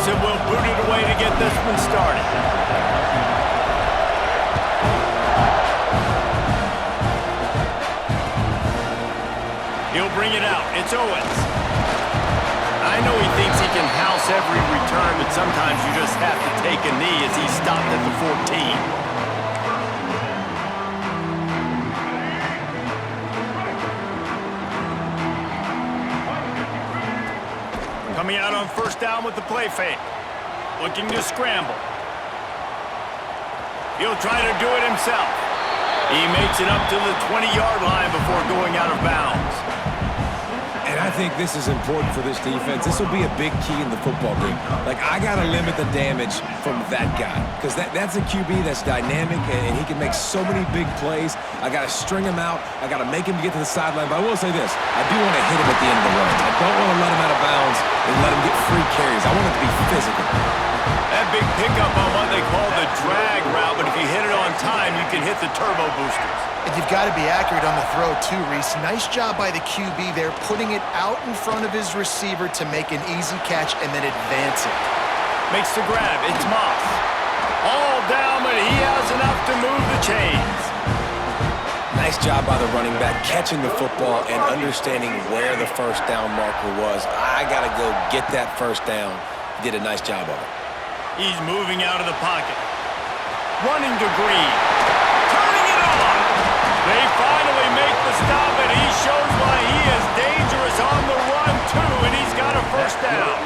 Williamson will boot it away to get this one started. He'll bring it out. It's Owens. I know he thinks he can house every return, but sometimes you just have to take a knee as he stopped at the 14. Coming out on first down with the play fake. Looking to scramble. He'll try to do it himself. He makes it up to the 20-yard line before going out of bounds. And I think this is important for this defense. This will be a big key in the football game. Like, I got to limit the damage from that guy because that's a QB that's dynamic and he can make so many big plays. I got to string him out. I got to make him get to the sideline. But I will say this. I do want to hit him at the end of the run. I don't want to let him out of bounds and let him get free carries. I want it to be physical. That big pickup on what they call the drag route, but if you hit it on time, you can hit the turbo boosters. And you've got to be accurate on the throw, too, Reese. Nice job by the QB there, putting it out in front of his receiver to make an easy catch and then advance it. Makes the grab. It's Moss. All down, but he has enough to move the chains. Nice job by the running back, catching the football and understanding where the first down marker was. I got to go get that first down. He did a nice job of it. He's moving out of the pocket. Running to Green. Turning it on. They finally make the stop, and he shows why he is dangerous on the run, too, and he's got a first down.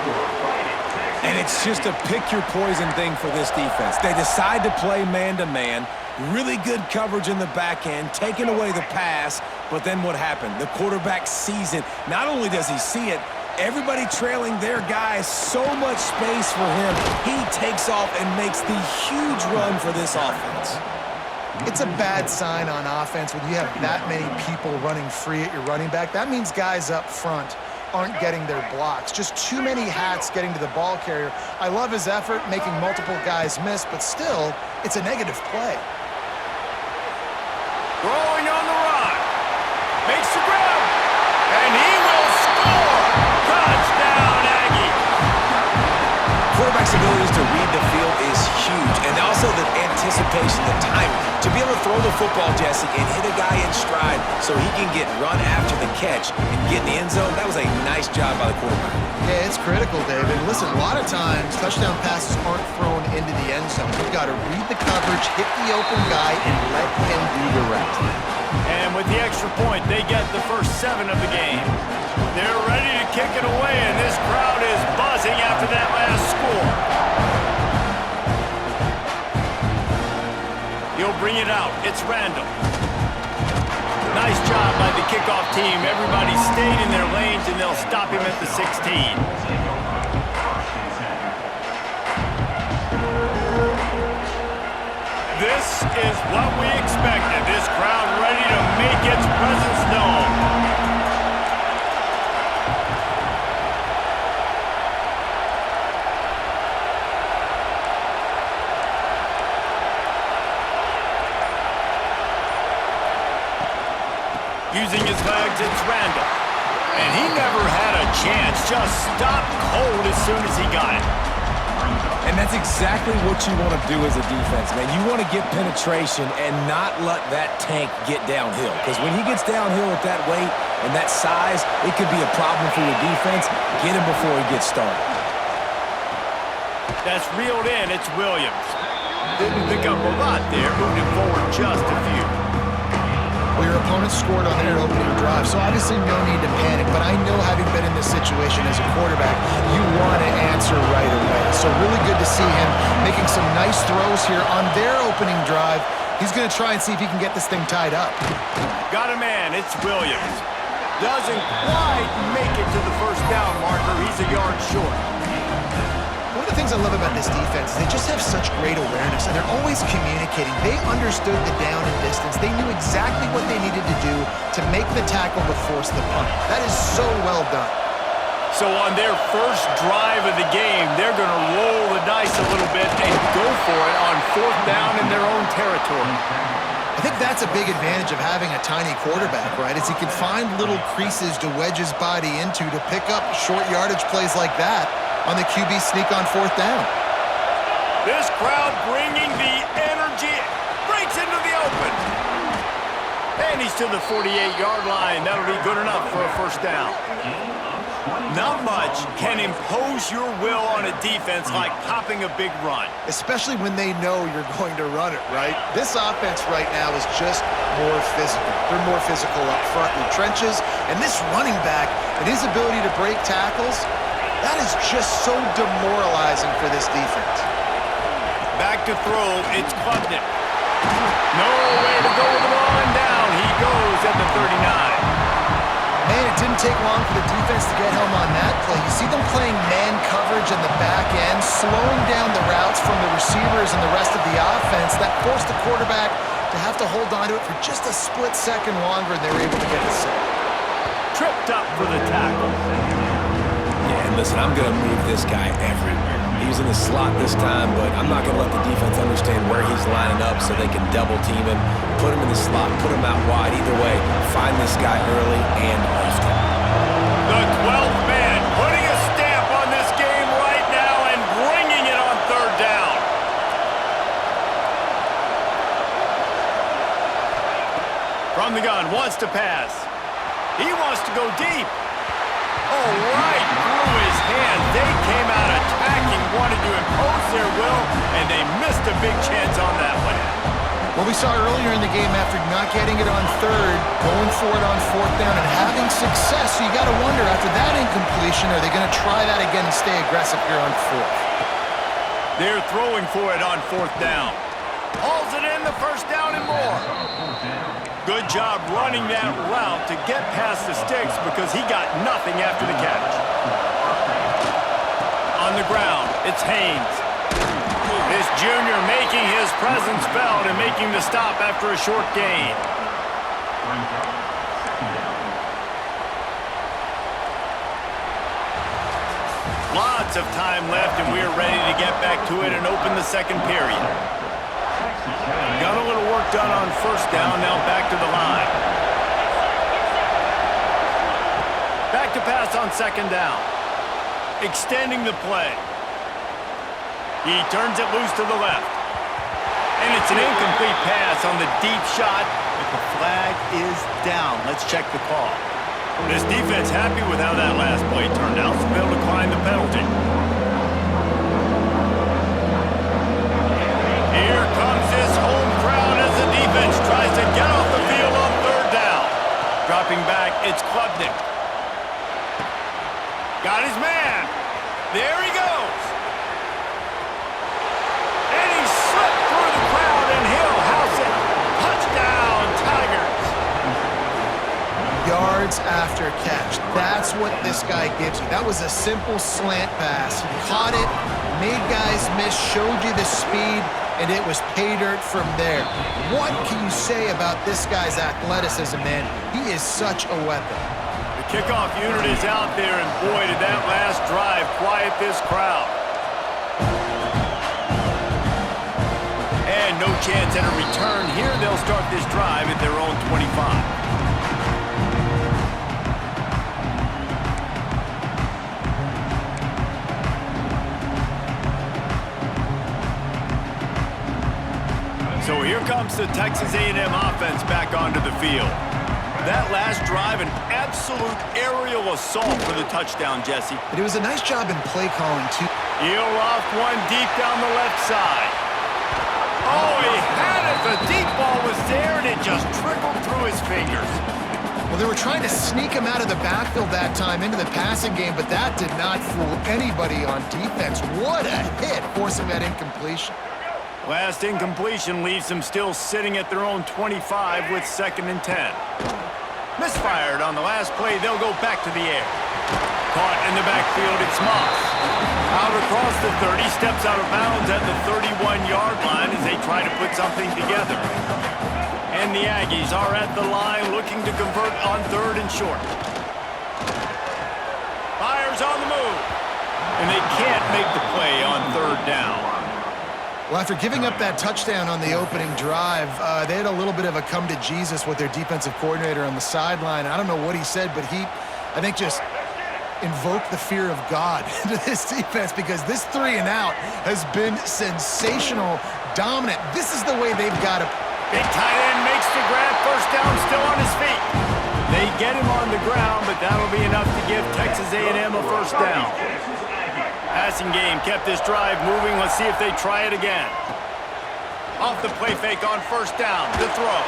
And it's just a pick-your-poison thing for this defense. They decide to play man-to-man, really good coverage in the back end, taking away the pass, but then what happened? The quarterback sees it. Not only does he see it, everybody trailing their guy, so much space for him. He takes off and makes the huge run for this offense. It's a bad sign on offense when you have that many people running free at your running back. That means guys up front aren't getting their blocks. Just too many hats getting to the ball carrier. I love his effort, making multiple guys miss, but still, it's a negative play. Throwing on the run. Makes the grab. And he will score. Touchdown, Aggie. Quarterback's abilities to read the field is huge, and also the anticipation, the timing. To be able to throw the football, Jesse, and hit a guy in stride so he can get run after the catch and get in the end zone, that was a nice job by the quarterback. Yeah, it's critical, David. Listen, a lot of times, touchdown passes aren't thrown into the end zone. You've got to read the coverage, hit the open guy, and let him do the rest. And with the extra point, they get the first 7 of the game. They're ready to kick it away, and this crowd is buzzing after that last score. He'll bring it out. It's Randall. Nice job by the kickoff team. Everybody stayed in their lanes, and they'll stop him at the 16. This is what we expected. This crowd ready to make its presence known. Using his legs, it's Randall. And he never had a chance. Just stopped cold as soon as he got it. And that's exactly what you want to do as a defense, man. You want to get penetration and not let that tank get downhill. Because when he gets downhill at that weight and that size, it could be a problem for your defense. Get him before he gets started. That's reeled in. It's Williams. Didn't pick up a lot there. Moved it forward just a few. Well, your opponent scored on their opening drive, so obviously no need to panic. But I know, having been in this situation as a quarterback, you want to answer right away. So really good to see him making some nice throws here on their opening drive. He's going to try and see if he can get this thing tied up. Got a man. It's Williams. Doesn't quite make it to the first down marker. He's a yard short. One of the things I love about this defense is they just have such great awareness, and they're always communicating. They understood the down and distance. They knew exactly what they needed to do to make the tackle to force the punt. That is so well done. So on their first drive of the game, they're going to roll the dice a little bit and go for it on 4th down in their own territory. I think that's a big advantage of having a tiny quarterback, right? Is he can find little creases to wedge his body into to pick up short yardage plays like that. on the QB sneak on 4th down. This crowd bringing the energy, breaks into the open. And he's to the 48-yard line. That'll be good enough for a first down. Not much can impose your will on a defense like popping a big run. Especially when they know you're going to run it, right? This offense right now is just more physical. They're more physical up front in the trenches. And this running back and his ability to break tackles, that is just so demoralizing for this defense. Back to throw, it's Klubnik. No way to go with the ball and down. He goes at the 39. Man, it didn't take long for the defense to get home on that play. You see them playing man coverage in the back end, slowing down the routes from the receivers and the rest of the offense. That forced the quarterback to have to hold on to it for just a split second longer, and they were able to get the sack. Tripped up for the tackle. Yeah, and listen, I'm going to move this guy everywhere. He was in the slot this time, but I'm not going to let the defense understand where he's lining up so they can double team him, put him in the slot, put him out wide. Either way, find this guy early and often. The 12th man putting a stamp on this game right now and bringing it on 3rd down. From the gun, wants to pass. He wants to go deep. Oh, right through his hand. They came out attacking, wanted to impose their will, and they missed a big chance on that one. What we saw earlier in the game, after not getting it on 3rd, going for it on 4th down and having success, so you got to wonder, after that incompletion, are they going to try that again and stay aggressive here on 4th? They're throwing for it on 4th down. Hauls it in, the first down and more. Good job running that route to get past the sticks because he got nothing after the catch. On the ground, it's Haynes. This junior making his presence felt and making the stop after a short gain. Lots of time left, and we're ready to get back to it and open the second period. Got a little work done on 1st down, now back to the line. Back to pass on 2nd down. Extending the play. He turns it loose to the left. And it's an incomplete pass on the deep shot, but the flag is down. Let's check the call. This defense happy with how that last play turned out, so they'll decline the penalty. Here comes this home crowd as the defense tries to get off the field on 3rd down. Dropping back, it's Klubnik. Got his man. There he goes. And he slipped through the crowd, and he'll house it. Touchdown, Tigers. Yards after catch. That's what this guy gives you. That was a simple slant pass. He caught it, made guys miss, showed you the speed, and it was pay dirt from there. What can you say about this guy's athleticism, man? He is such a weapon. The kickoff unit is out there, and boy, did that last drive quiet this crowd. And no chance at a return here. They'll start this drive at their own 25. So here comes the Texas A&M offense back onto the field. That last drive, an absolute aerial assault for the touchdown, Jesse. But it was a nice job in play calling, too. He'll off one deep down the left side. Oh, he had it. The deep ball was there, and it just trickled through his fingers. Well, they were trying to sneak him out of the backfield that time into the passing game, but that did not fool anybody on defense. What a hit, forcing that incompletion. Last incompletion leaves them still sitting at their own 25 with 2nd and 10. Misfired on the last play. They'll go back to the air. Caught in the backfield, it's Moss. Out across the 30, steps out of bounds at the 31-yard line as they try to put something together. And the Aggies are at the line looking to convert on 3rd and short. Fires on the move. And they can't make the play on 3rd down. Well, after giving up that touchdown on the opening drive, they had a little bit of a come to Jesus with their defensive coordinator on the sideline. I don't know what he said, but he, I think, just invoke the fear of God into this defense because this 3 and out has been sensational, dominant. This is the way they've got to. Big tight end makes the grab, first down, still on his feet. They get him on the ground, but that'll be enough to give Texas A&M a first down. Passing game kept this drive moving. Let's see if they try it again. Off the play fake on first down, the throw.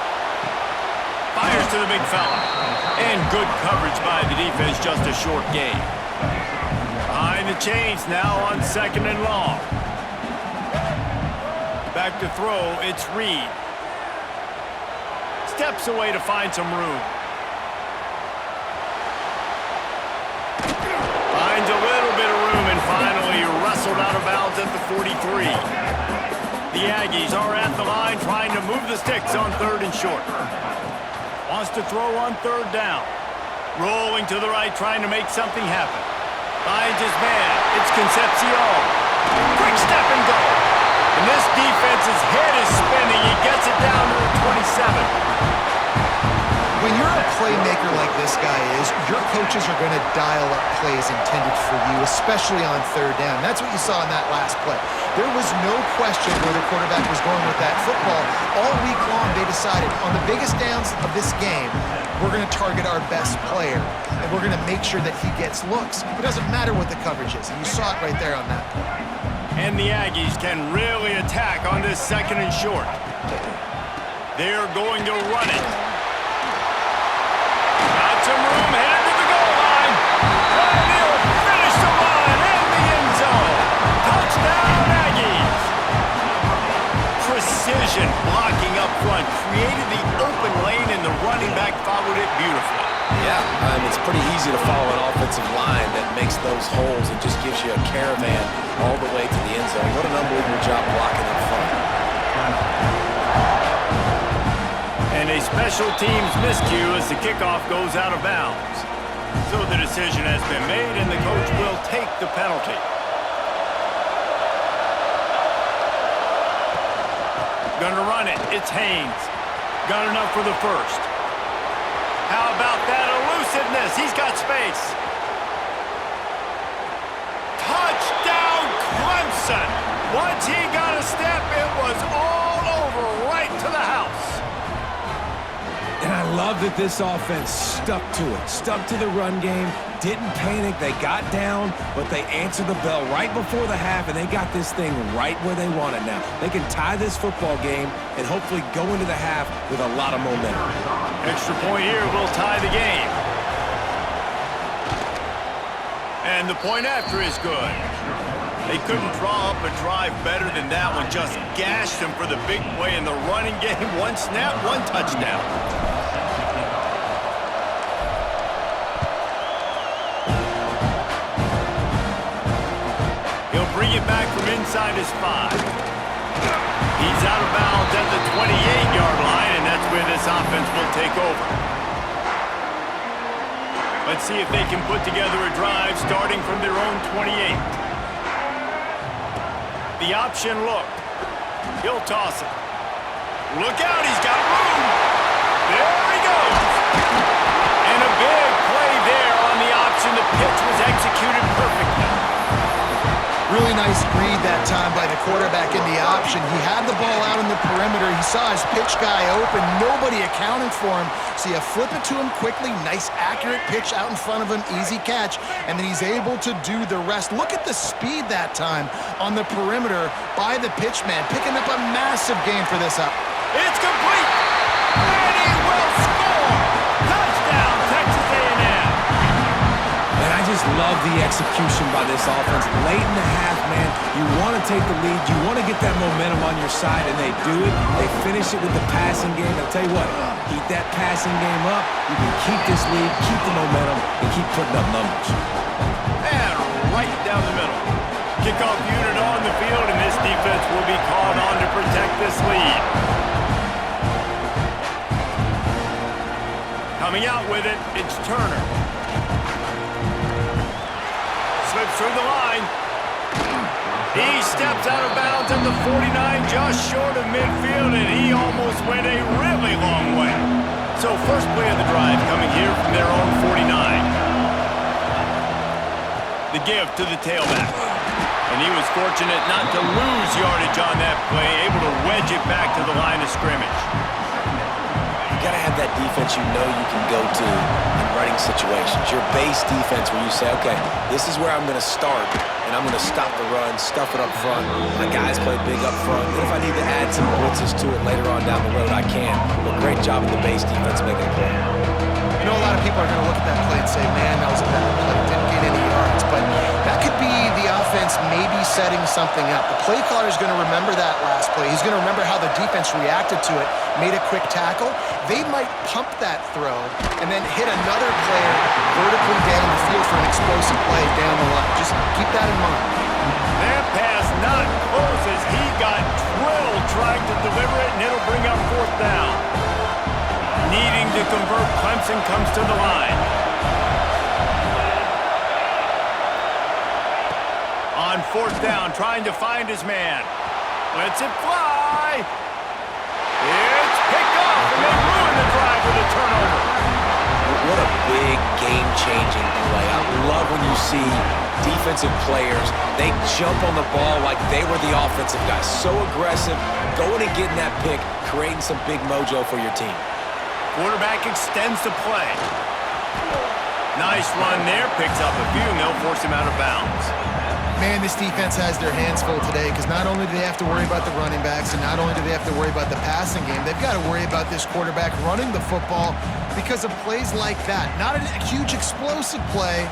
Fires to the big fella. And good coverage by the defense, just a short gain. Behind the chains now on 2nd and long. Back to throw, it's Reed. Steps away to find some room. Finds a little bit of room and finally wrestled out of bounds at the 43. The Aggies are at the line trying to move the sticks on 3rd and short. Wants to throw on 3rd down. Rolling to the right, trying to make something happen. Finds his man. It's Concepcion. Quick step and go. And this defense's head is spinning. He gets it down to the 27. When you're a playmaker like this guy is, your coaches are going to dial up plays intended for you, especially on 3rd down. That's what you saw in that last play. There was no question where the quarterback was going with that football. All week long, they decided on the biggest downs of this game, we're going to target our best player, and we're going to make sure that he gets looks. It doesn't matter what the coverage is, and you saw it right there on that play. And the Aggies can really attack on this 2nd and short. They're going to run it. Some room headed to the goal line. And he'll finish the run in the end zone. Touchdown, Aggies. Precision blocking up front created the open lane, and the running back followed it beautifully. Yeah, it's pretty easy to follow an offensive line that makes those holes and just gives you a caravan all the way to the end zone. What an unbelievable job blocking up front. And a special teams miscue as the kickoff goes out of bounds. So the decision has been made, and the coach will take the penalty. Gonna run it. It's Haynes. Got enough for the first. How about that elusiveness? He's got space. Touchdown, Clemson. Once he got a step, it was all over, right to the house. And I love that this offense stuck to it, stuck to the run game, didn't panic. They got down, but they answered the bell right before the half, and they got this thing right where they want it now. They can tie this football game and hopefully go into the half with a lot of momentum. Extra point here will tie the game. And the point after is good. They couldn't draw up a drive better than that one. Just gashed them for the big play in the running game. One snap, one touchdown. He'll bring it back from inside his 5. He's out of bounds at the 28-yard line, and that's where this offense will take over. Let's see if they can put together a drive starting from their own 28. The option look. He'll toss it. Look out, he's got room. There he goes. And a big play there on the option. The pitch was executed perfectly. Really nice read that time by the quarterback in the option. He had the ball out in the perimeter. He saw his pitch guy open. Nobody accounted for him. So you flip it to him quickly. Nice, accurate pitch out in front of him. Easy catch. And then he's able to do the rest. Look at the speed that time on the perimeter by the pitch man. Picking up a massive gain for this up. It's complete. And he will score. Touchdown, Texas A&M. And I just love the execution by this offense. Late in the half, man, you want to take the lead. You want to get that momentum on your side, and they do it. They finish it with the passing game. I'll tell you what, keep that passing game up. You can keep this lead, keep the momentum, and keep putting up numbers. And right down the middle. Kickoff unit on the field, and this defense will be called on to protect this lead. Coming out with it, it's Turner. Slips through the line. He steps out of bounds at the 49, just short of midfield, and he almost went a really long way. So first play of the drive coming here from their own 49. The give to the tailback. And he was fortunate not to lose yardage on that play, able to wedge it back to the line of scrimmage. You got to have that defense you know you can go to in running situations. Your base defense where you say, okay, this is where I'm going to start, and I'm going to stop the run, stuff it up front. My guys play big up front. Then if I need to add some blitzes to it later on down the road, I can. But great job of the base defense making a play. You know, a lot of people are going to look at that play and say, man, that was a bad play. Didn't get any yards. But that could be the offense maybe setting something up. The play caller is going to remember that last play. He's going to remember how the defense reacted to it, made a quick tackle. They might pump that throw and then hit another player vertically down the field for an explosive play down the line. Just keep that in mind. That pass not close as he got drilled trying to deliver it, and it'll bring up fourth down. Needing to convert, Clemson comes to the line. On fourth down, trying to find his man. Lets it fly. It's picked off, and they ruin the drive with a turnover. What a big game-changing play. I love when you see defensive players, they jump on the ball like they were the offensive guys. So aggressive, going and getting that pick, creating some big mojo for your team. Quarterback extends the play. Nice run there, picks up a few, and they'll force him out of bounds. Man, this defense has their hands full today because not only do they have to worry about the running backs and not only do they have to worry about the passing game, they've got to worry about this quarterback running the football because of plays like that. Not a huge explosive play,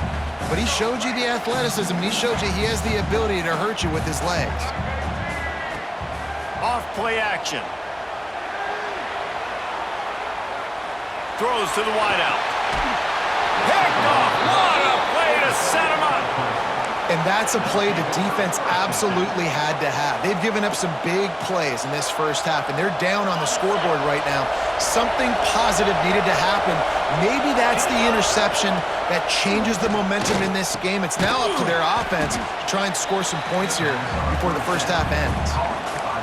but he showed you the athleticism. He showed you he has the ability to hurt you with his legs. Off play action. Throws to the wideout. Picked off. What a play to set him up. And that's a play the defense absolutely had to have. They've given up some big plays in this first half, and they're down on the scoreboard right now. Something positive needed to happen. Maybe that's the interception that changes the momentum in this game. It's now up to their offense to try and score some points here before the first half ends.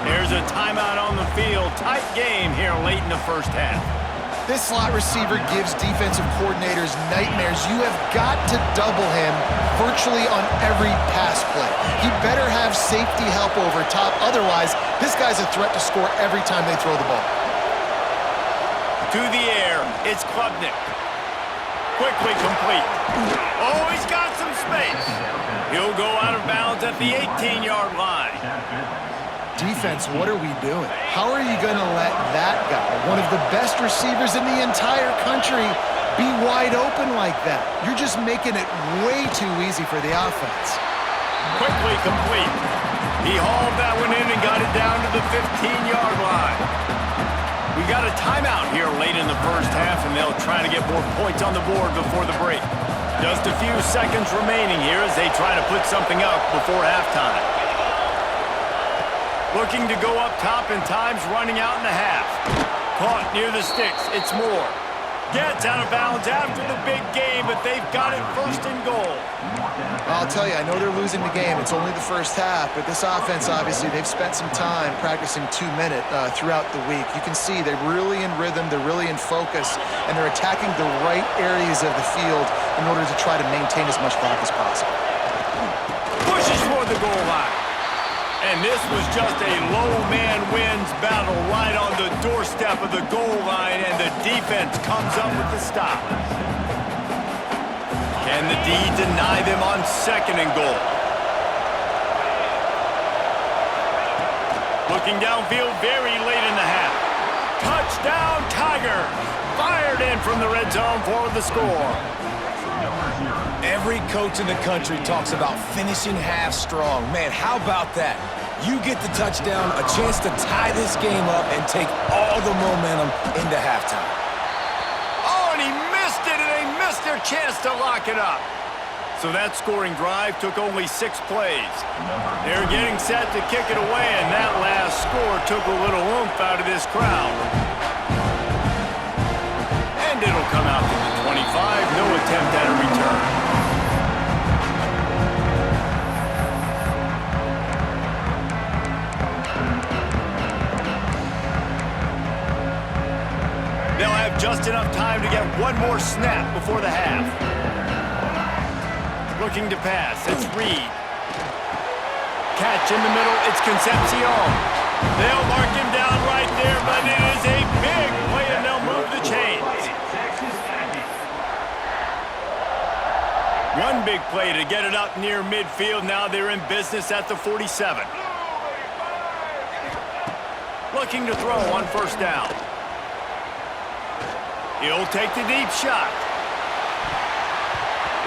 There's a timeout on the field. Tight game here late in the first half. This slot receiver gives defensive coordinators nightmares. You have got to double him virtually on every pass play. He better have safety help over top. Otherwise, this guy's a threat to score every time they throw the ball. To the air, it's Klubnik. Quickly complete. Oh, he's got some space. He'll go out of bounds at the 18-yard line. Defense, what are we doing? How are you going to let that guy, one of the best receivers in the entire country, be wide open like that? You're just making it way too easy for the offense. Quickly complete. He hauled that one in and got it down to the 15-yard line. We got a timeout here late in the first half, and they'll try to get more points on the board before the break. Just a few seconds remaining here as they try to put something up before halftime. Looking to go up top, and time's running out in the half. Caught near the sticks. It's Moore. Gets out of bounds after the big game, but they've got it first and goal. I'll tell you, I know they're losing the game. It's only the first half, but this offense, obviously, they've spent some time practicing 2-minute throughout the week. You can see they're really in rhythm, they're really in focus, and they're attacking the right areas of the field in order to try to maintain as much clock as possible. Pushes for the goal line. And this was just a low man wins battle right on the doorstep of the goal line, and the defense comes up with the stop. Can the D deny them on second and goal? Looking downfield very late in the half. Touchdown Tigers! Fired in from the red zone for the score. Every coach in the country talks about finishing half strong. Man, how about that? You get the touchdown, a chance to tie this game up and take all the momentum into halftime. Oh, and he missed it, and they missed their chance to lock it up. So that scoring drive took only 6 plays. They're getting set to kick it away, and that last score took a little oomph out of this crowd. And it'll come out to the 25, no attempt at a return. They'll have just enough time to get one more snap before the half. Looking to pass. It's Reed. Catch in the middle. It's Concepcion. They'll mark him down right there, but it is a big play, and they'll move the chains. One big play to get it up near midfield. Now they're in business at the 47. Looking to throw on first down. He'll take the deep shot.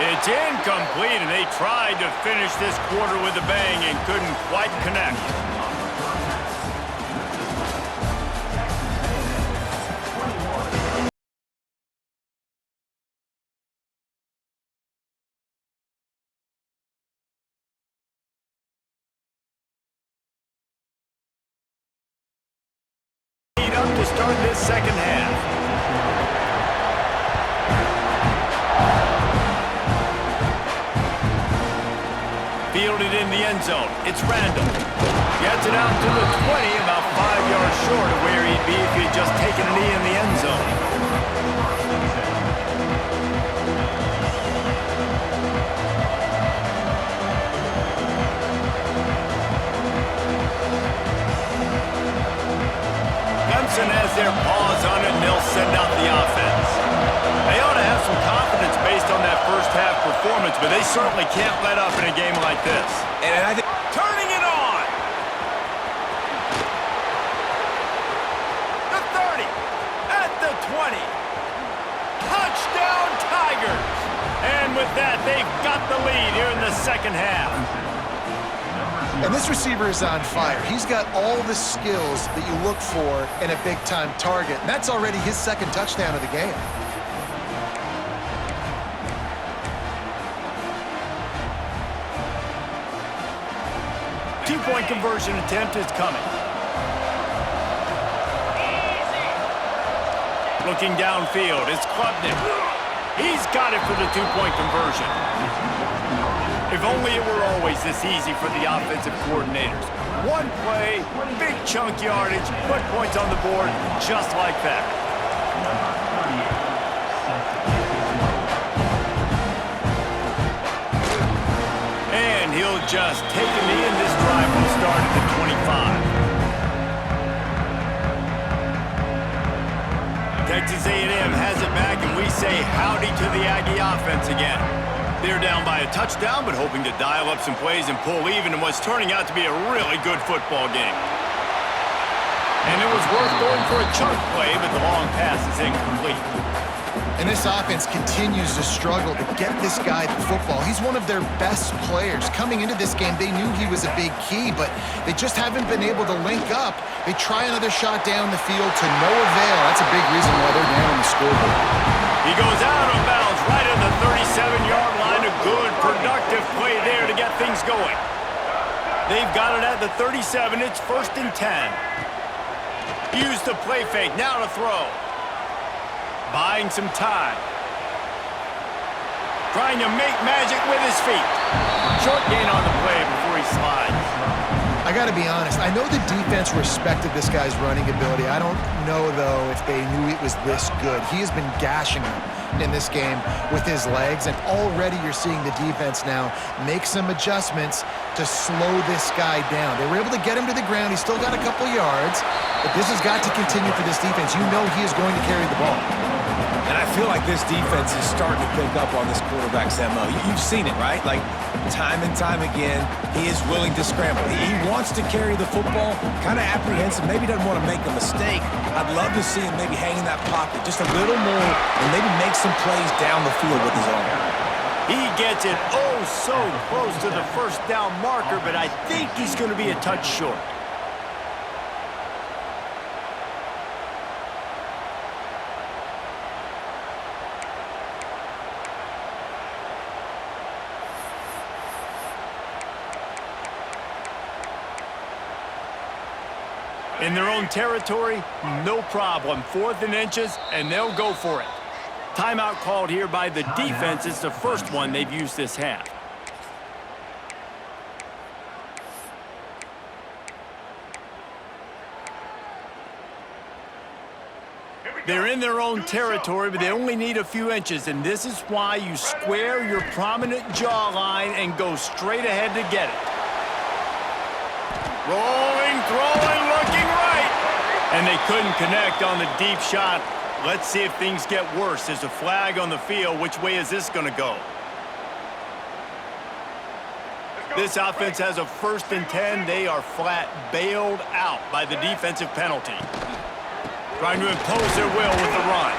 It's incomplete, and they tried to finish this quarter with a bang and couldn't quite connect. Up to start this second half. Fielded in the end zone. It's Randall. Gets it out to the 20, about 5 yards short of where he'd be if he had just taken a knee in the end zone. Clemson has their paws on it, and they'll send out the offense. They ought to have some confidence based on that first half performance, but they certainly can't let up in a game like this. And I think Turning it on! The 30, at the 20. Touchdown Tigers! And with that, they've got the lead here in the second half. And this receiver is on fire. He's got all the skills that you look for in a big-time target. And that's already his second touchdown of the game. Two-point conversion attempt is coming. Looking downfield, it's Klubnik. He's got it for the two-point conversion. If only it were always this easy for the offensive coordinators. One play, big chunk yardage, put points on the board just like that. And he'll just take a knee, and this drive will start at the 25. Texas A&M has it back, and we say howdy to the Aggie offense again. They're down by a touchdown, but hoping to dial up some plays and pull even in what's turning out to be a really good football game. And it was worth going for a chunk play, but the long pass is incomplete. And this offense continues to struggle to get this guy the football. He's one of their best players. Coming into this game, they knew he was a big key, but they just haven't been able to link up. They try another shot down the field to no avail. That's a big reason why they're down on the scoreboard. He goes out of bounds right at the 37-yard line. A good, productive play there to get things going. They've got it at the 37. It's 1st and 10. Use the play fake. Now to throw. Buying some time. Trying to make magic with his feet. Short gain on the play before he slides. I got to be honest. I know the defense respected this guy's running ability. I don't know, though, if they knew it was this good. He has been gashing them in this game with his legs, and already you're seeing the defense now make some adjustments to slow this guy down. They were able to get him to the ground. He's still got a couple yards, but this has got to continue for this defense. You know he is going to carry the ball. And I feel like this defense is starting to pick up on this quarterback's MO. You've seen it, right? Like, time and time again, he is willing to scramble. He wants to carry the football, kind of apprehensive, maybe doesn't want to make a mistake. I'd love to see him maybe hang in that pocket just a little more and maybe make some plays down the field with his arm. He gets it oh so close to the first down marker, but I think he's going to be a touch short. In their own territory, no problem. 4th and inches, and they'll go for it. Timeout called here by the defense. It's the first one they've used this half. They're in their own territory, but they only need a few inches, and this is why you square your prominent jawline and go straight ahead to get it. Rolling, throwing, looking right. And they couldn't connect on the deep shot. Let's see if things get worse. There's a flag on the field. Which way is this going to go? This offense has a 1st and 10. They are flat bailed out by the defensive penalty. Trying to impose their will with the run.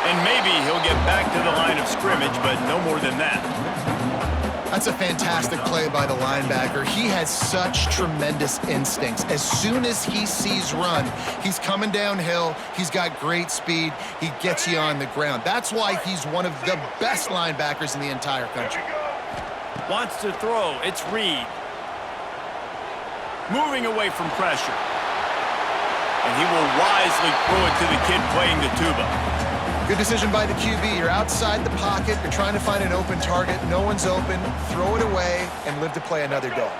And maybe he'll get back to the line of scrimmage, but no more than that. That's a fantastic play by the linebacker. He has such tremendous instincts. As soon as he sees run, he's coming downhill. He's got great speed. He gets you on the ground. That's why he's one of the best linebackers in the entire country. Wants to throw. It's Reed. Moving away from pressure. And he will wisely throw it to the kid playing the tuba. Good decision by the QB. You're outside the pocket. You're trying to find an open target. No one's open. Throw it away and live to play another down.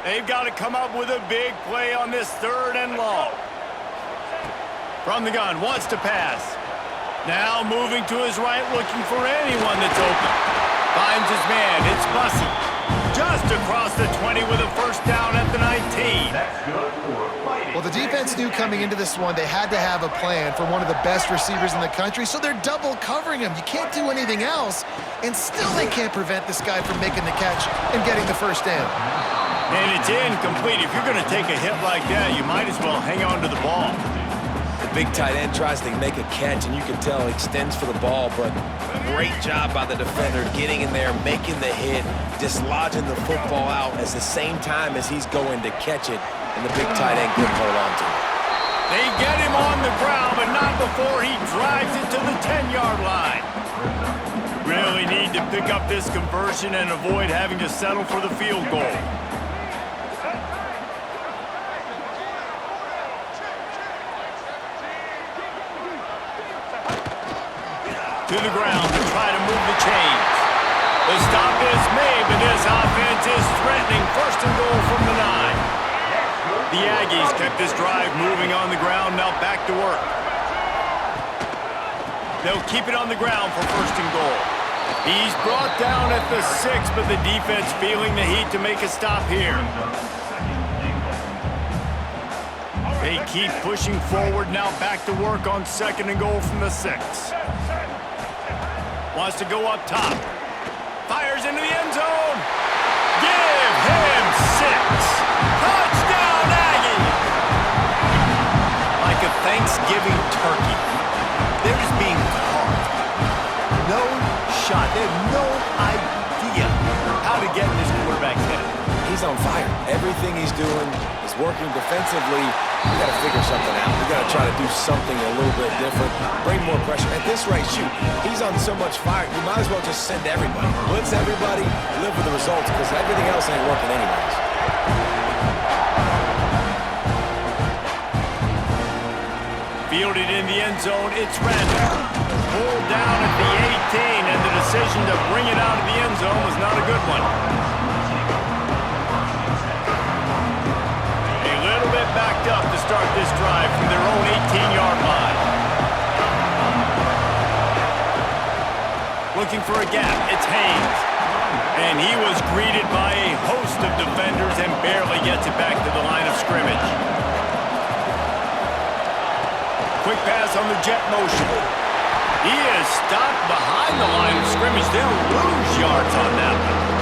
They've got to come up with a big play on this 3rd and long. From the gun, wants to pass. Now moving to his right, looking for anyone that's open. Finds his man. It's Bussey. Just across the 20 with a 1st down at the 19. That's good for a fighting. Well, the defense knew coming into this one they had to have a plan for one of the best receivers in the country, so they're double covering him. You can't do anything else, and still they can't prevent this guy from making the catch and getting the 1st down. And it's incomplete. If you're going to take a hit like that, you might as well hang on to the ball. Big tight end tries to make a catch, and you can tell he extends for the ball, but great job by the defender getting in there, making the hit, dislodging the football out at the same time as he's going to catch it, and the big tight end couldn't hold on to it. They get him on the ground, but not before he drives it to the 10-yard line. Really need to pick up this conversion and avoid having to settle for the field goal. To the ground to try to move the chains. The stop is made, but this offense is threatening. 1st and goal from the 9. The Aggies kept this drive moving on the ground, now back to work. They'll keep it on the ground for 1st and goal. He's brought down at the 6, but the defense feeling the heat to make a stop here. They keep pushing forward, now back to work on 2nd and goal from the 6. Wants to go up top. Fires into the end zone. Give him 6. Touchdown, Aggies! Like a Thanksgiving turkey. They're just being caught. No shot. They have no idea how to get in this quarterback's head. He's on fire. Everything he's doing is working defensively. We got to figure something out. We got to try to do something a little bit different. Bring more pressure. At this rate, shoot, he's on so much fire, you might as well just send everybody. Blitz everybody, live with the results, because everything else ain't working anyways. Fielded in the end zone, it's Randall. Pulled down at the 18, and the decision to bring it out of the end zone was not a good one. Backed up to start this drive from their own 18-yard line. Looking for a gap, it's Haynes. And he was greeted by a host of defenders and barely gets it back to the line of scrimmage. Quick pass on the jet motion. He is stopped behind the line of scrimmage. They'll lose yards on that one.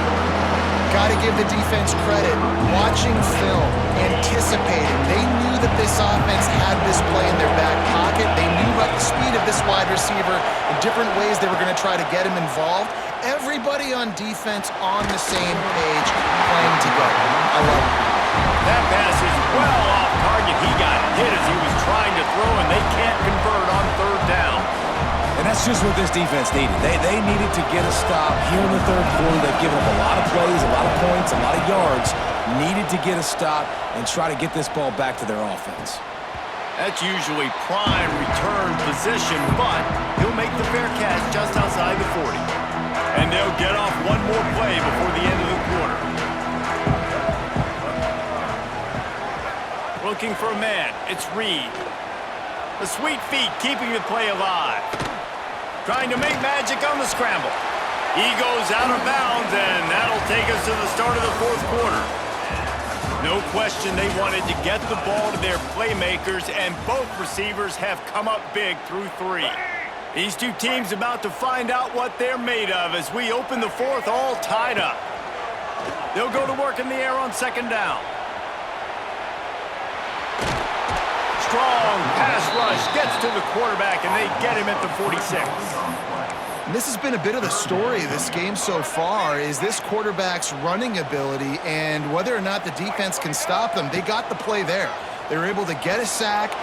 Got to give the defense credit. Watching film, anticipating. They knew that this offense had this play in their back pocket. They knew about the speed of this wide receiver in different ways they were going to try to get him involved. Everybody on defense on the same page, playing together. I love it. That pass is well off target. He got hit as he was trying to throw, and they can't convert on 3rd down. And that's just what this defense needed. They needed to get a stop here in the 3rd quarter. They've given up a lot of plays, a lot of points, a lot of yards. Needed to get a stop and try to get this ball back to their offense. That's usually prime return position, but he'll make the fair catch just outside the 40. And they'll get off one more play before the end of the quarter. Looking for a man. It's Reed. The sweet feet keeping the play alive. Trying to make magic on the scramble. He goes out of bounds, and that'll take us to the start of the fourth quarter. No question they wanted to get the ball to their playmakers, and both receivers have come up big through 3. These two teams about to find out what they're made of as we open the fourth all tied up. They'll go to work in the air on second down. Strong pass rush gets to the quarterback, and they get him at the 46. And this has been a bit of the story of this game so far, is this quarterback's running ability and whether or not the defense can stop them. They got the play there. They were able to get a sack,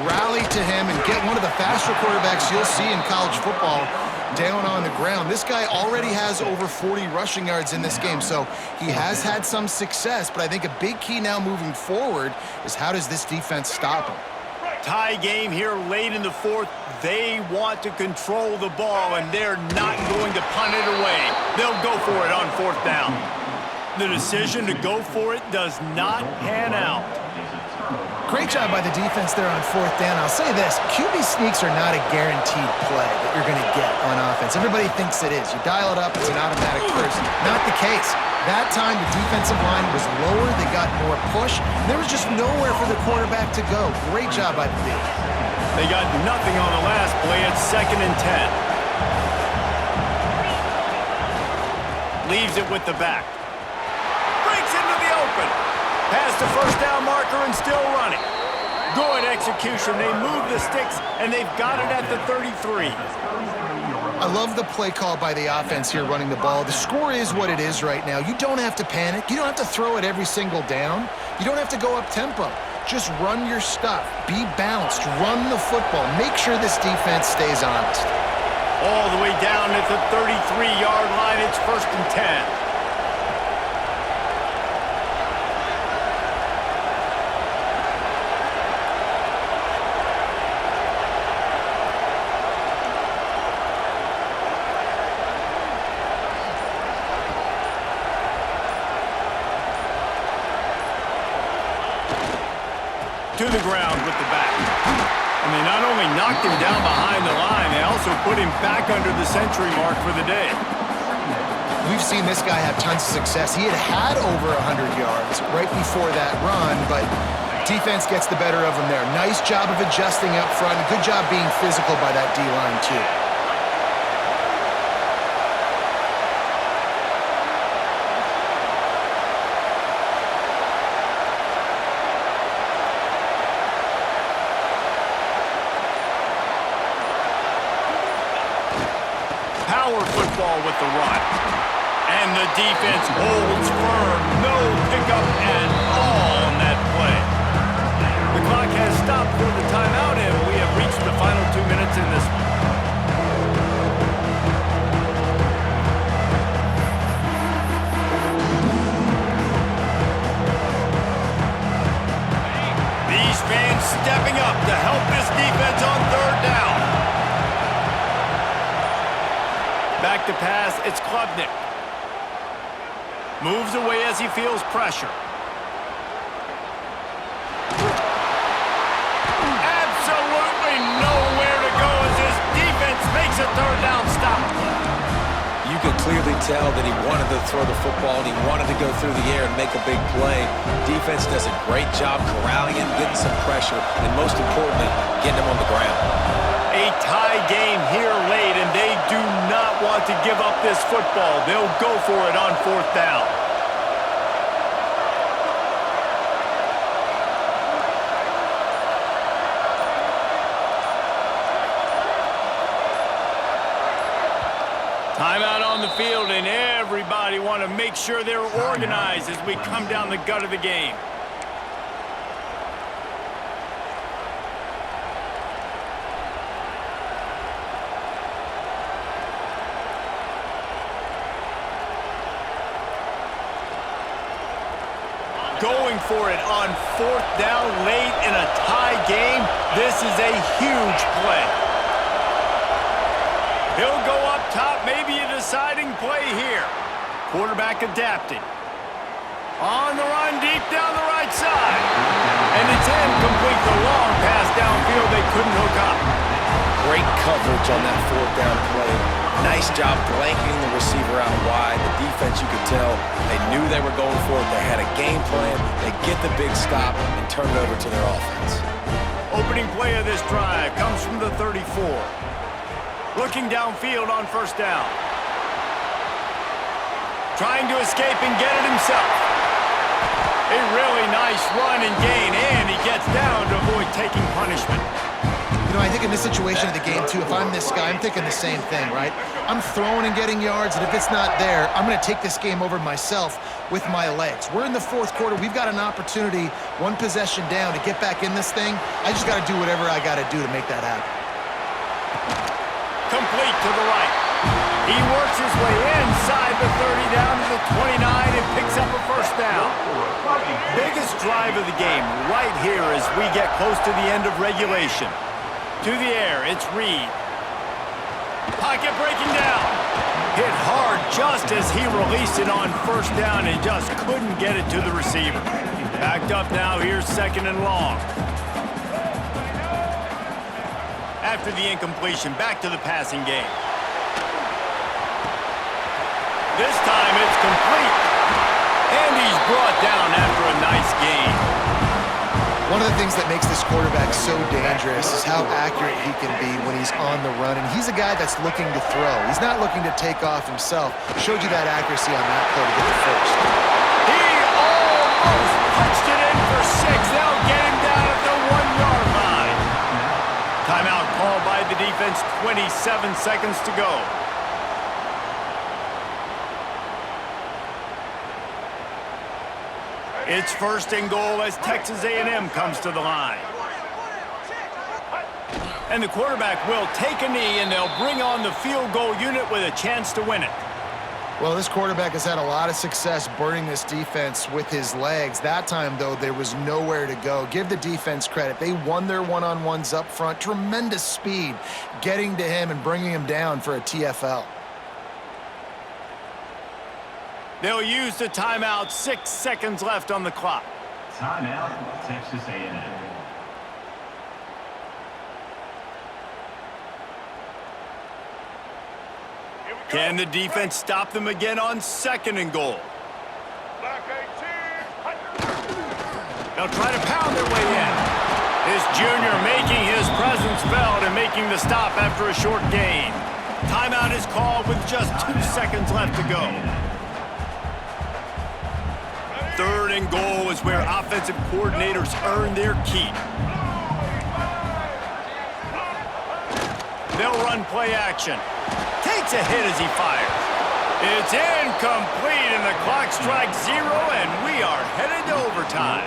rally to him, and get one of the faster quarterbacks you'll see in college football down on the ground. This guy already has over 40 rushing yards in this game, so he has had some success, but I think a big key now moving forward is how does this defense stop him? Tie game here late in the fourth. They want to control the ball, and they're not going to punt it away. They'll go for it on fourth down. The decision to go for it does not pan out. Great job by the defense there on fourth down. I'll say this, QB sneaks are not a guaranteed play that you're going to get on offense. Everybody thinks it is. You dial it up, it's an automatic first. Not the case. That time, the defensive line was lower. They got more push. There was just nowhere for the quarterback to go. Great job by the D. They got nothing on the last play. It's 2nd and 10. Leaves it with the back. Breaks into the open. Past the first down marker and still running. Good execution. They move the sticks, and they've got it at the 33. I love the play call by the offense here running the ball. The score is what it is right now. You don't have to panic. You don't have to throw it every single down. You don't have to go up tempo. Just run your stuff. Be balanced. Run the football. Make sure this defense stays honest. All the way down at the 33-yard line. It's 1st and 10. To the ground with the back. And they not only knocked him down behind the line, they also put him back under the century mark for the day. We've seen this guy have tons of success. He had over 100 yards right before that run, but defense gets the better of him there. Nice job of adjusting up front. Good job being physical by that D-line, too. Power football with the run. And the defense holds firm. No pickup at all on that play. The clock has stopped for the timeout, and we have reached the final 2 minutes in this one. These fans stepping up to help this defense on 3rd down. Back to pass, it's Klubnik. Moves away as he feels pressure. Absolutely nowhere to go as this defense makes a 3rd down stop. You could clearly tell that he wanted to throw the football and he wanted to go through the air and make a big play. Defense does a great job corralling him, getting some pressure, and most importantly, getting him on the ground. A tie game here late, and they do not want to give up this football. They'll go for it on 4th down. Timeout on the field, and everybody want to make sure they're organized as we come down the gut of the game. Going for it on 4th down late in a tie game. This is a huge play. He'll go up top, maybe a deciding play here. Quarterback adapting. On the run, deep down the right side. And it's incomplete. The long pass downfield feel they couldn't hook up. Great coverage on that fourth down play. Nice job blanketing the receiver out wide. The defense, you could tell, they knew they were going for it. They had a game plan. They get the big stop and turn it over to their offense. Opening play of this drive comes from the 34. Looking downfield on first down. Trying to escape and get it himself. A really nice run and gain, and he gets down to avoid taking punishment. You know, I think in this situation of the game, too, if I'm this guy, I'm thinking the same thing, right? I'm throwing and getting yards, and if it's not there, I'm going to take this game over myself with my legs. We're in the fourth quarter. We've got an opportunity, one possession down, to get back in this thing. I just got to do whatever I got to do to make that happen. Complete to the right. He works his way inside the 30 down to the 29 and picks up a first down. Biggest drive of the game right here as we get close to the end of regulation. To the air, it's Reed. Pocket breaking down. Hit hard just as he released it on first down and just couldn't get it to the receiver. Backed up now, here's second and long. After the incompletion, back to the passing game. This time it's complete. And he's brought down after a nice gain. One of the things that makes this quarterback so dangerous is how accurate he can be when he's on the run. And he's a guy that's looking to throw. He's not looking to take off himself. Showed you that accuracy on that play to get the first. He almost punched it in for 6. They'll get him down at the 1-yard line. Timeout called by the defense, 27 seconds to go. It's first and goal as Texas A&M comes to the line. And the quarterback will take a knee, and they'll bring on the field goal unit with a chance to win it. Well, this quarterback has had a lot of success burning this defense with his legs. That time, though, there was nowhere to go. Give the defense credit. They won their one-on-ones up front. Tremendous speed getting to him and bringing him down for a TFL. They'll use the timeout. 6 seconds left on the clock. Timeout, Texas A&M. Can the defense stop them again on second and goal? They'll try to pound their way in. This junior making his presence felt and making the stop after a short gain. Timeout is called with just 2 seconds left to go. Third and goal is where offensive coordinators earn their keep. They'll run play action. Takes a hit as he fires. It's incomplete, and the clock strikes 0, and we are headed to overtime.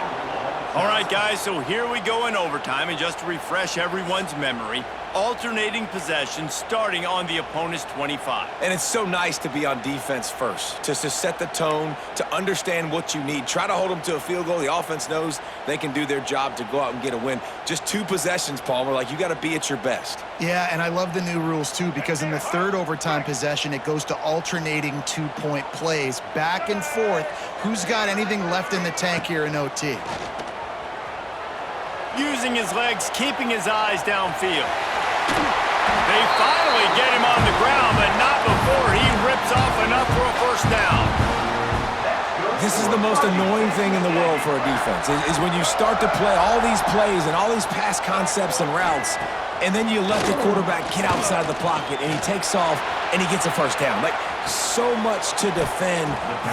All right, guys, so here we go in overtime, and just to refresh everyone's memory, alternating possessions starting on the opponent's 25. And it's so nice to be on defense first, to set the tone, to understand what you need. Try to hold them to a field goal. The offense knows they can do their job to go out and get a win. Just 2 possessions, Palmer. Like, you got to be at your best. Yeah, and I love the new rules, too, because in the third overtime possession, it goes to alternating 2-point plays, back and forth. Who's got anything left in the tank here in OT? Using his legs, keeping his eyes downfield. They finally get him on the ground, but not before he rips off enough for a first down. This is the most annoying thing in the world for a defense, is when you start to play all these plays and all these pass concepts and routes, and then you let the quarterback get outside the pocket, and he takes off, and he gets a first down. Like, so much to defend.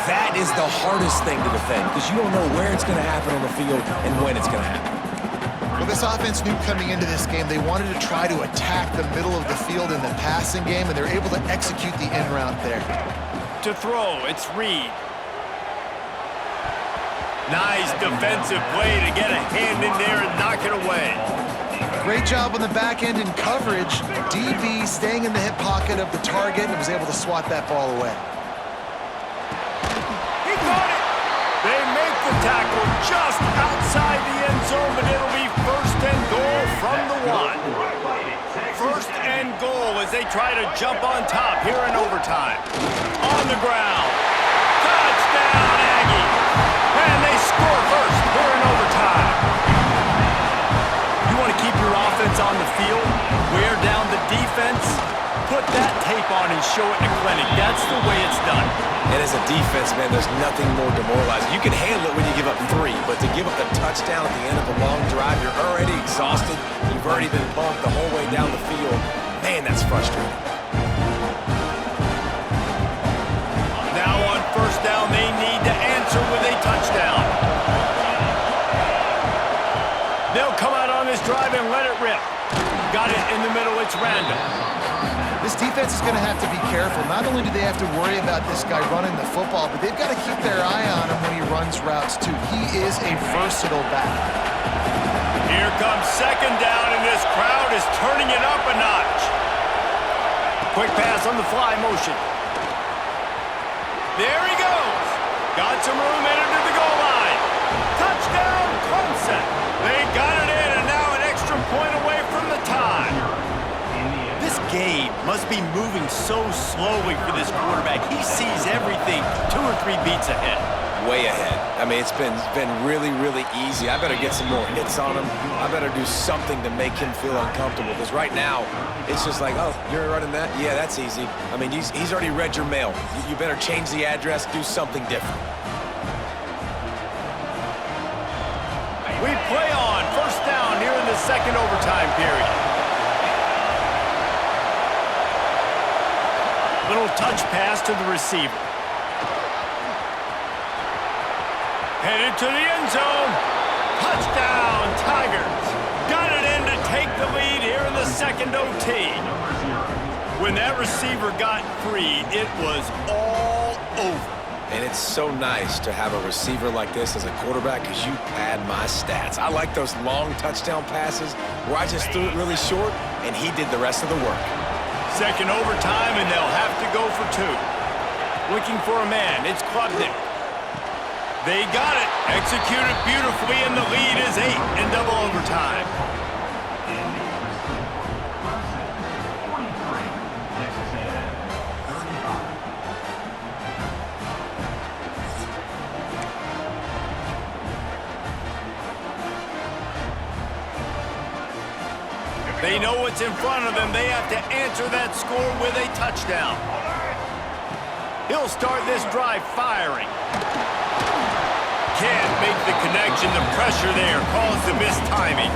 That is the hardest thing to defend, because you don't know where it's going to happen on the field and when it's going to happen. Well, this offense knew coming into this game they wanted to try to attack the middle of the field in the passing game, and they're able to execute the end route there. To throw, it's Reed. Nice defensive play to get a hand in there and knock it away. Great job on the back end in coverage. DB staying in the hip pocket of the target and was able to swat that ball away. He got it! They make the tackle just outside the end zone, but it'll be first and goal from the 1. First and goal as they try to jump on top here in overtime. On the ground. Touchdown, Aggie! And they score first here in overtime. You want to keep your offense tape on and show it in a clinic. That's the way it's done. And as a defense, man, there's nothing more demoralizing. You can handle it when you give up 3, but to give up a touchdown at the end of a long drive, you're already exhausted. You've already been pumped the whole way down the field. Man, that's frustrating. Now on first down, they need to answer with a touchdown. They'll come out on this drive and let it rip. Got it in the middle. It's random. This defense is going to have to be careful. Not only do they have to worry about this guy running the football, but they've got to keep their eye on him when he runs routes, too. He is a versatile back. Here comes second down, and this crowd is turning it up a notch. Quick pass on the fly motion. There he goes. Got some room entered to the goal line. Touchdown, Clemson. They got it in, and now an extra point away from the tie. This game must be moving so slowly for this quarterback. He sees everything 2 or 3 beats ahead. Way ahead. I mean, it's been really, really easy. I better get some more hits on him. I better do something to make him feel uncomfortable, because right now, it's just like, oh, you're running that? Yeah, that's easy. I mean, he's already read your mail. You better change the address, do something different. We play on first down here in the second overtime period. Little touch pass to the receiver. Headed to the end zone. Touchdown, Tigers. Got it in to take the lead here in the second OT. When that receiver got free, it was all over. And it's so nice to have a receiver like this as a quarterback, because you pad my stats. I like those long touchdown passes where I just threw it really short and he did the rest of the work. Second overtime, and they'll have to go for 2. Looking for a man. It's Klubnik. They got it. Executed beautifully, and the lead is 8 in double overtime. They know what's in front of them. They have to answer that score with a touchdown. He'll start this drive firing. Can't make the connection. The pressure there caused the missed timing.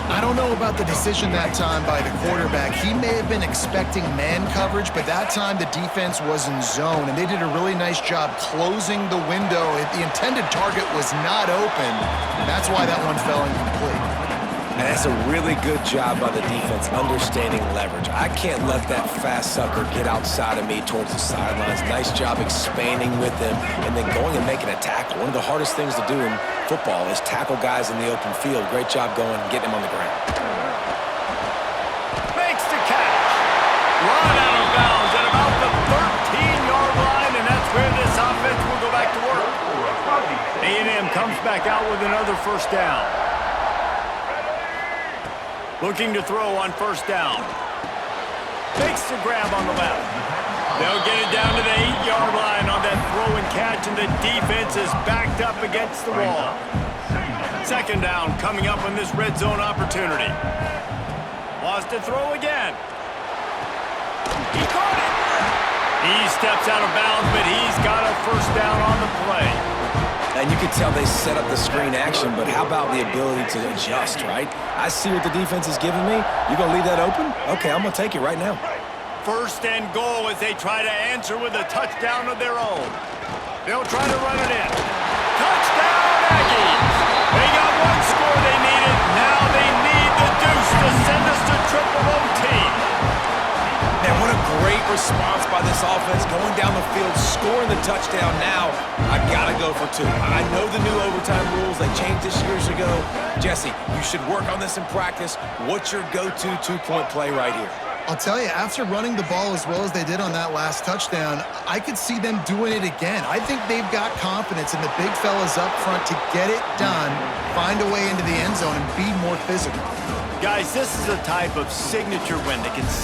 I don't know about the decision that time by the quarterback. He may have been expecting man coverage, but that time the defense was in zone, and they did a really nice job closing the window. The intended target was not open. That's why that one fell incomplete. And that's a really good job by the defense, understanding leverage. I can't let that fast sucker get outside of me towards the sidelines. Nice job expanding with him and then going and making a tackle. One of the hardest things to do in football is tackle guys in the open field. Great job going and getting him on the ground. Makes the catch. Run out of bounds at about the 13-yard line, and that's where this offense will go back to work. A&M comes back out with another first down. Looking to throw on first down. Makes the grab on the left. They'll get it down to the 8-yard line on that throw and catch, and the defense is backed up against the wall. Second down coming up on this red zone opportunity. Wants to throw again. He caught it. He steps out of bounds, but he's got a first down on the play. And you can tell they set up the screen action, but how about the ability to adjust, right? I see what the defense is giving me. You gonna leave that open? Okay, I'm gonna take it right now. First and goal as they try to answer with a touchdown of their own. They'll try to run it in. Touchdown, Aggies! They got one score they needed. Now they need the deuce to send us to triple OT. Man, what a great response by this offense, going down the field, scoring the touchdown. Now, I gotta go for 2. I know the new overtime rules, they changed this years ago. Jesse, you should work on this in practice. What's your go-to 2-point play right here? I'll tell you, after running the ball as well as they did on that last touchdown, I could see them doing it again. I think they've got confidence in the big fellas up front to get it done, find a way into the end zone, and be more physical. Guys, this is a type of signature win that can